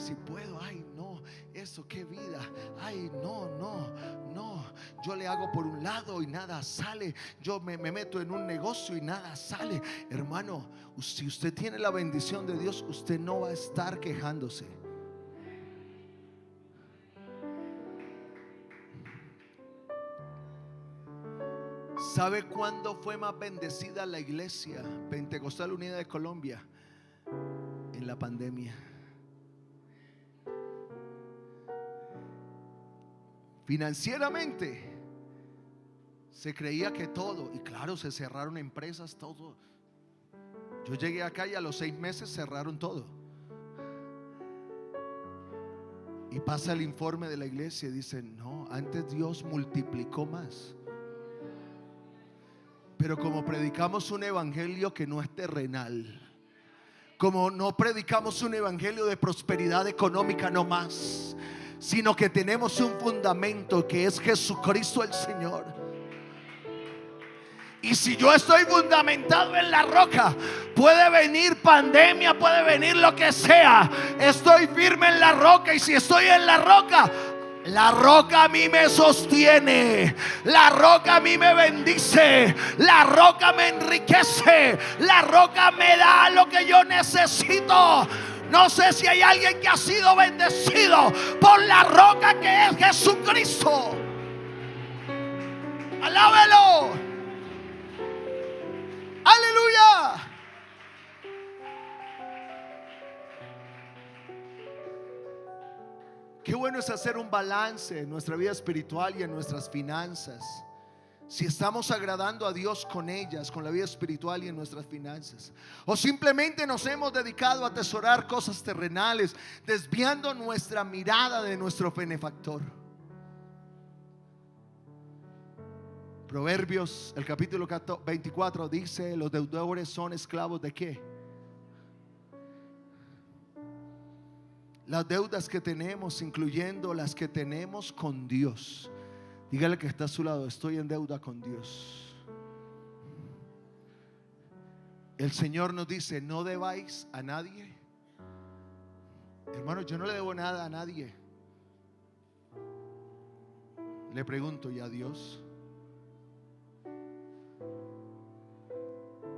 si puedo. Ay, no, eso, qué vida. Ay, no, yo le hago por un lado y nada sale. Yo me meto en un negocio y nada sale. Hermano, si usted tiene la bendición de Dios, usted no va a estar quejándose. ¿Sabe cuándo fue más bendecida la iglesia Pentecostal Unida de Colombia? En la pandemia. Financieramente se creía que todo, y claro, se cerraron empresas, todo. Yo llegué acá y a los 6 meses cerraron todo. Y pasa el informe de la iglesia y dicen: no, antes Dios multiplicó más. Pero como predicamos un evangelio que no es terrenal, como no predicamos un evangelio de prosperidad económica no más, sino que tenemos un fundamento que es Jesucristo el Señor. Y si yo estoy fundamentado en la roca, puede venir pandemia, puede venir lo que sea, estoy firme en la roca. Y si estoy en la roca a mí me sostiene, la roca a mí me bendice, la roca me enriquece, la roca me da lo que yo necesito. No sé si hay alguien que ha sido bendecido por la roca que es Jesucristo. Alábelo. Aleluya. Qué bueno es hacer un balance en nuestra vida espiritual y en nuestras finanzas. Si estamos agradando a Dios con ellas, con la vida espiritual y en nuestras finanzas, o simplemente nos hemos dedicado a atesorar cosas terrenales, desviando nuestra mirada de nuestro benefactor. Proverbios, el capítulo 24 dice: los deudores son esclavos ¿de qué? Las deudas que tenemos, incluyendo las que tenemos con Dios. Dígale que está a su lado: estoy en deuda con Dios. El Señor nos dice: no debáis a nadie. Hermano, yo no le debo nada a nadie. Le pregunto: ¿y a Dios?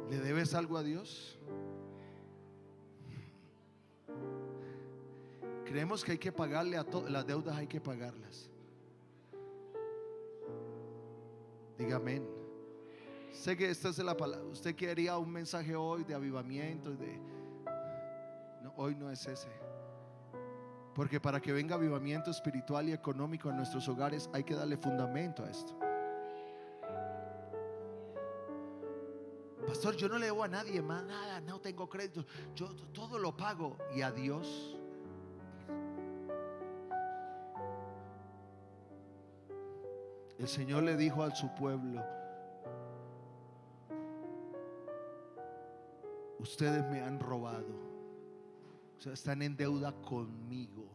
¿Le debes algo a Dios? Creemos que hay que pagarle a todas las deudas, hay que pagarlas. Diga amén. Sé que esta es la palabra. Usted quería un mensaje hoy de avivamiento, no, hoy no es ese. Porque para que venga avivamiento espiritual y económico en nuestros hogares, hay que darle fundamento a esto. Pastor, yo no le debo a nadie más nada, no tengo crédito, yo todo lo pago. ¿Y a Dios? El Señor le dijo a su pueblo: ustedes me han robado, o sea, están en deuda conmigo.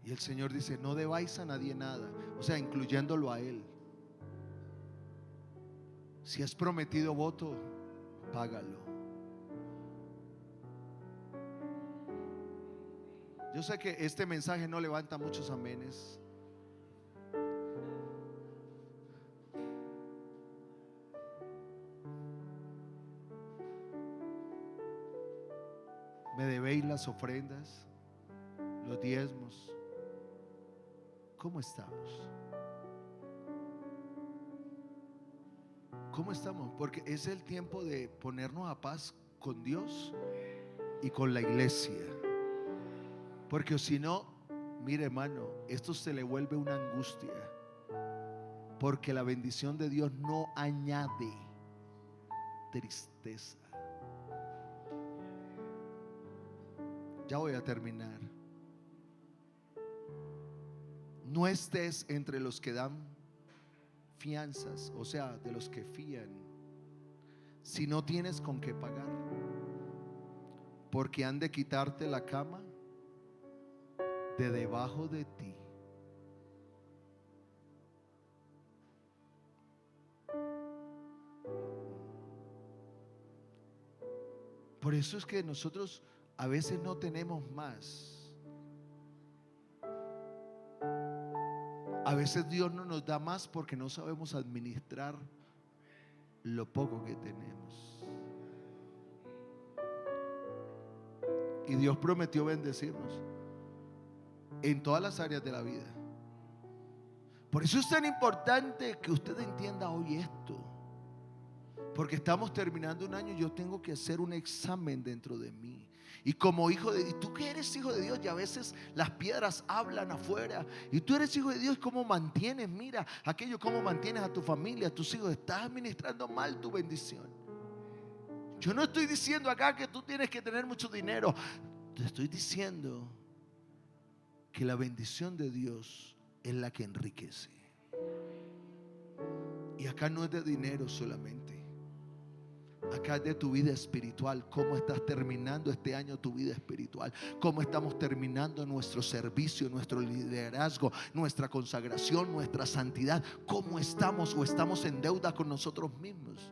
Y el Señor dice: no debáis a nadie nada, o sea, incluyéndolo a Él. Si has prometido voto, págalo. Yo sé que este mensaje no levanta muchos amenes. Me debéis las ofrendas, los diezmos. ¿Cómo estamos? ¿Cómo estamos? Porque es el tiempo de ponernos a paz con Dios y con la iglesia. Porque si no, mire hermano, esto se le vuelve una angustia. Porque la bendición de Dios no añade tristeza. Ya voy a terminar. No estés entre los que dan fianzas, o sea, de los que fían, si no tienes con qué pagar? Porque han de quitarte la cama de debajo de ti. Por eso es que nosotros a veces no tenemos más. A veces Dios no nos da más porque no sabemos administrar lo poco que tenemos. Y Dios prometió bendecirnos en todas las áreas de la vida. Por eso es tan importante que usted entienda hoy esto. Porque estamos terminando un año y yo tengo que hacer un examen dentro de mí. Y como hijo de Dios, y tú que eres hijo de Dios, y a veces las piedras hablan afuera, y tú eres hijo de Dios, ¿cómo mantienes? Mira, aquello, ¿cómo mantienes a tu familia, a tus hijos? Estás administrando mal tu bendición. Yo no estoy diciendo acá que tú tienes que tener mucho dinero. Te estoy diciendo que la bendición de Dios es la que enriquece. Y acá no es de dinero solamente. Acá es de tu vida espiritual. ¿Cómo estás terminando este año tu vida espiritual? ¿Cómo estamos terminando nuestro servicio, nuestro liderazgo, nuestra consagración, nuestra santidad? ¿Cómo estamos o estamos en deuda con nosotros mismos?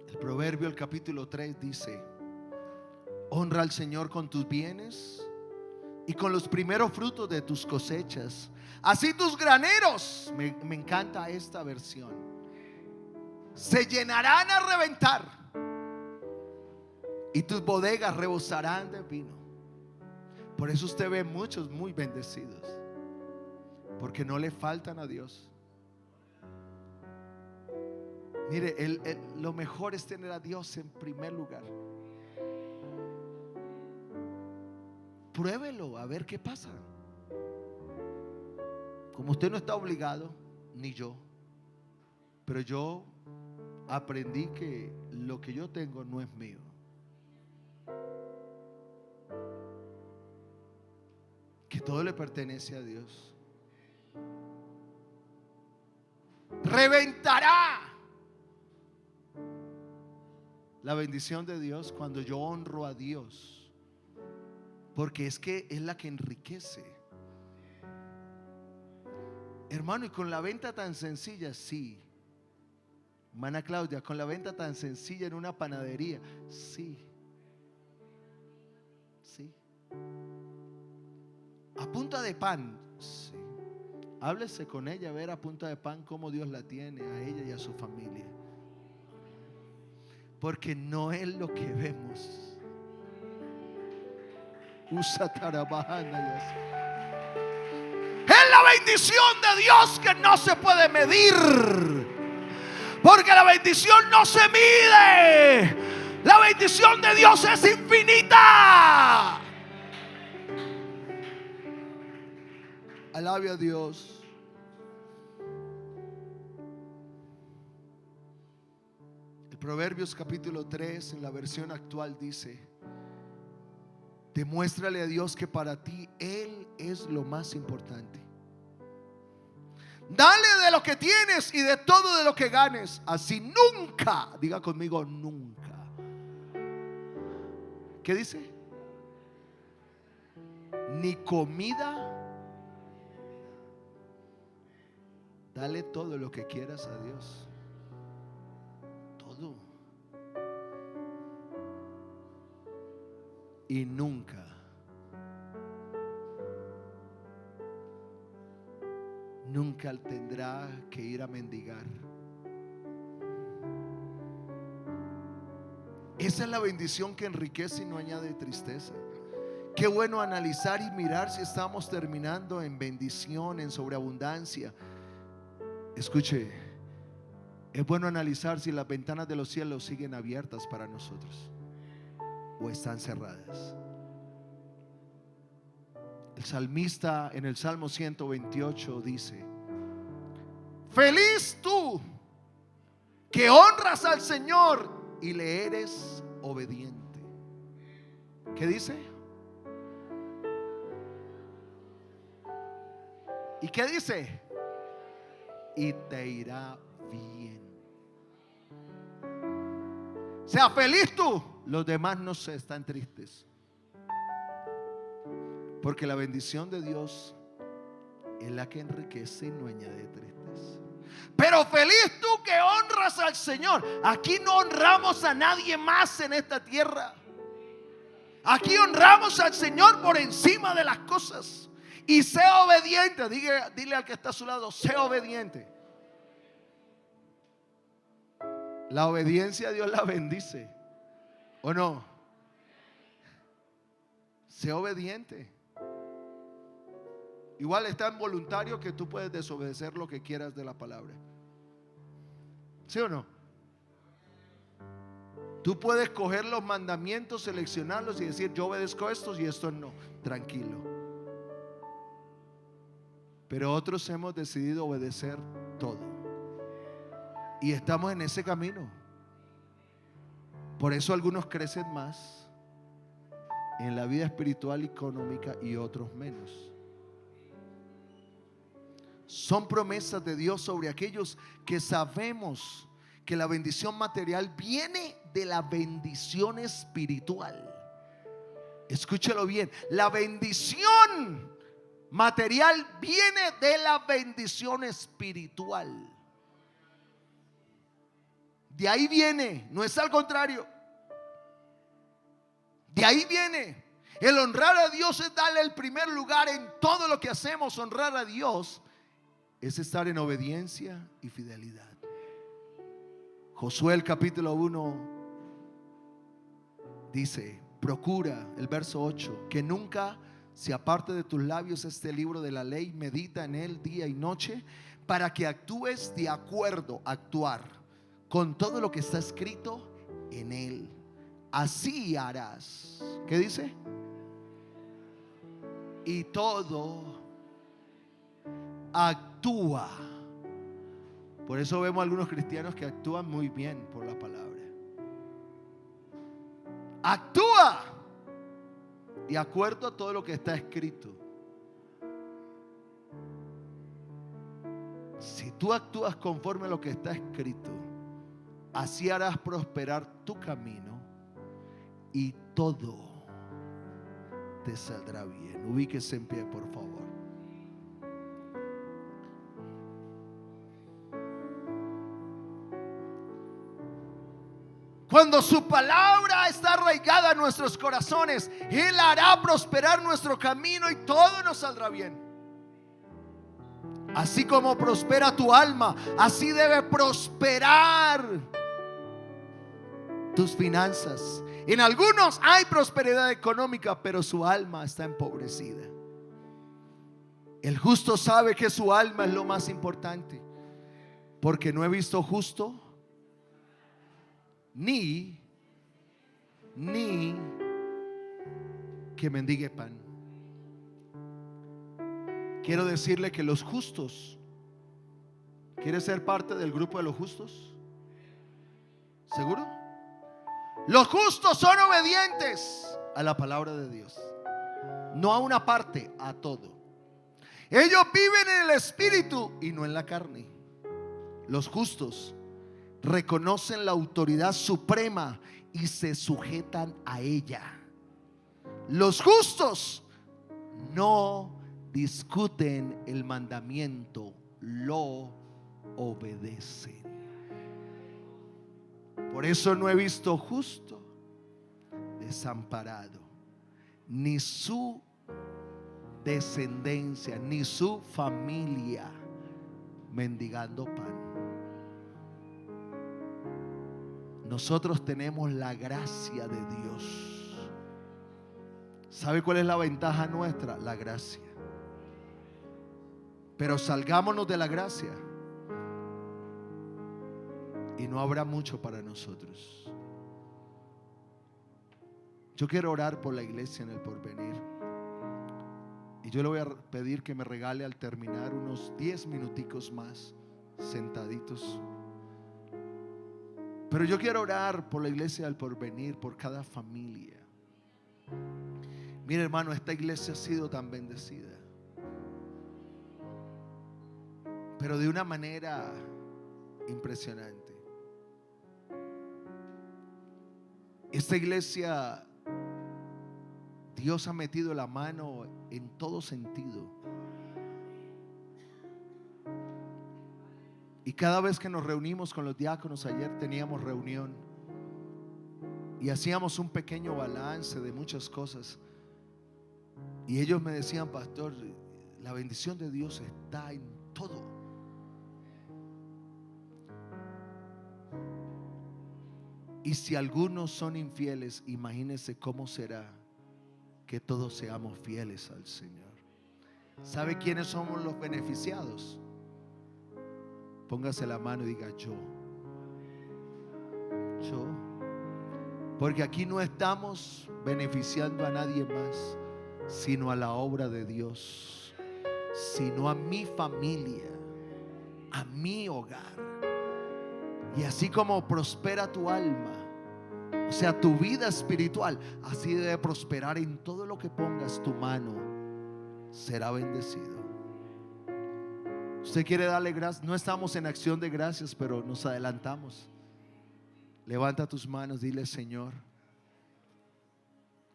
El proverbio, el capítulo 3 dice: honra al Señor con tus bienes y con los primeros frutos de tus cosechas. Así tus graneros, me encanta esta versión, se llenarán a reventar y tus bodegas rebosarán de vino. Por eso usted ve muchos muy bendecidos, porque no le faltan a Dios. Mire, lo mejor es tener a Dios en primer lugar. Pruébelo a ver qué pasa. Como usted no está obligado, ni yo, pero yo aprendí que lo que yo tengo no es mío. Que todo le pertenece a Dios. Reventará la bendición de Dios cuando yo honro a Dios, porque es que es la que enriquece. Hermano, y con la venta tan sencilla, sí. Hermana Claudia, con la venta tan sencilla en una panadería, sí. Sí. A punta de pan, sí. Háblese con ella, a ver a punta de pan cómo Dios la tiene a ella y a su familia. Porque no es lo que vemos. Usa tarabajana y así. Es la bendición de Dios que no se puede medir, porque la bendición no se mide. La bendición de Dios es infinita. Alabe a Dios. El Proverbios capítulo 3 en la versión actual dice: demuéstrale a Dios que para ti Él es lo más importante. Dale de lo que tienes y de todo de lo que ganes. Así nunca, diga conmigo, nunca. ¿Qué dice? Ni comida. Dale todo lo que quieras a Dios. Todo. Y nunca tendrá que ir a mendigar. Esa es la bendición que enriquece y no añade tristeza. Qué bueno analizar y mirar si estamos terminando en bendición, en sobreabundancia. Escuche, es bueno analizar si las ventanas de los cielos siguen abiertas para nosotros o están cerradas. El salmista en el Salmo 128 dice: feliz tú que honras al Señor y le eres obediente. ¿Qué dice? ¿Y qué dice? y te irá bien. Sea feliz tú, los demás no se están tristes. Porque la bendición de Dios es la que enriquece y no añade tristeza. Pero feliz tú que honras al Señor. Aquí no honramos a nadie más en esta tierra. Aquí honramos al Señor por encima de las cosas. Y sea obediente. Dile al que está a su lado, sea obediente. La obediencia a Dios la bendice, ¿o no? Sea obediente. Igual es tan voluntario que tú puedes desobedecer lo que quieras de la palabra. ¿Sí o no? Tú puedes coger los mandamientos, seleccionarlos y decir: yo obedezco estos y estos no. Tranquilo. Pero otros hemos decidido obedecer todo. Y estamos en ese camino. Por eso algunos crecen más en la vida espiritual y económica y otros menos. Son promesas de Dios sobre aquellos que sabemos que la bendición material viene de la bendición espiritual. Escúchelo bien. La bendición material viene de la bendición espiritual. De ahí viene, no es al contrario. De ahí viene. El honrar a Dios es darle el primer lugar en todo lo que hacemos. Honrar a Dios es estar en obediencia y fidelidad. Josué el capítulo 1 dice: procura, el verso 8, que nunca se aparte de tus labios este libro de la ley, medita en él día y noche, para que actúes de acuerdo, actuar con todo lo que está escrito en él. Así harás. ¿Qué dice? Y todo actúa. Por eso vemos algunos cristianos que actúan muy bien por la palabra. Actúa de acuerdo a todo lo que está escrito. Si tú actúas conforme a lo que está escrito, así harás prosperar tu camino y todo te saldrá bien. Ubíquese en pie, por favor. Cuando su palabra está arraigada en nuestros corazones, Él hará prosperar nuestro camino y todo nos saldrá bien. Así como prospera tu alma, así debe prosperar tus finanzas. En algunos hay prosperidad económica, pero su alma está empobrecida. El justo sabe que su alma es lo más importante, porque no he visto justo ni que mendigue pan. Quiero decirle que los justos, ¿quiere ser parte del grupo de los justos? ¿Seguro? Los justos son obedientes a la palabra de Dios, no a una parte, a todo. Ellos viven en el espíritu y no en la carne. Los justos reconocen la autoridad suprema y se sujetan a ella. Los justos no discuten el mandamiento, lo obedecen. Por eso no he visto justo desamparado, ni su descendencia, ni su familia mendigando pan. Nosotros tenemos la gracia de Dios. ¿Sabe cuál es la ventaja nuestra? La gracia. Pero salgámonos de la gracia y no habrá mucho para nosotros. Yo quiero orar por la iglesia en el porvenir, y yo le voy a pedir que me regale al terminar unos 10 minuticos más sentaditos. Pero yo quiero orar por la iglesia del porvenir, por cada familia. Mire, hermano, esta iglesia ha sido tan bendecida, pero de una manera impresionante. Esta iglesia, Dios ha metido la mano en todo sentido. Y cada vez que nos reunimos con los diáconos, ayer teníamos reunión y hacíamos un pequeño balance de muchas cosas. Y ellos me decían: pastor, la bendición de Dios está en todo. Y si algunos son infieles, imagínense cómo será que todos seamos fieles al Señor. ¿Sabe quiénes somos los beneficiados? Póngase la mano y diga: yo. Porque aquí no estamos beneficiando a nadie más, sino a la obra de Dios, sino a mi familia, a mi hogar. Y así como prospera tu alma, o sea, tu vida espiritual, así debe prosperar en todo lo que pongas tu mano. Será bendecido. Usted quiere darle gracias. No estamos en acción de gracias, pero nos adelantamos. Levanta tus manos, dile: Señor,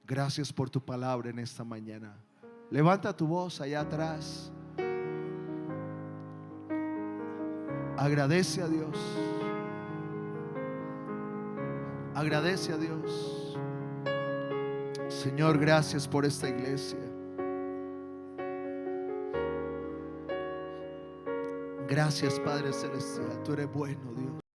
gracias por tu palabra en esta mañana. Levanta tu voz allá atrás. Agradece a Dios. Agradece a Dios. Señor, gracias por esta iglesia. Gracias, Padre Celestial. Tú eres bueno, Dios.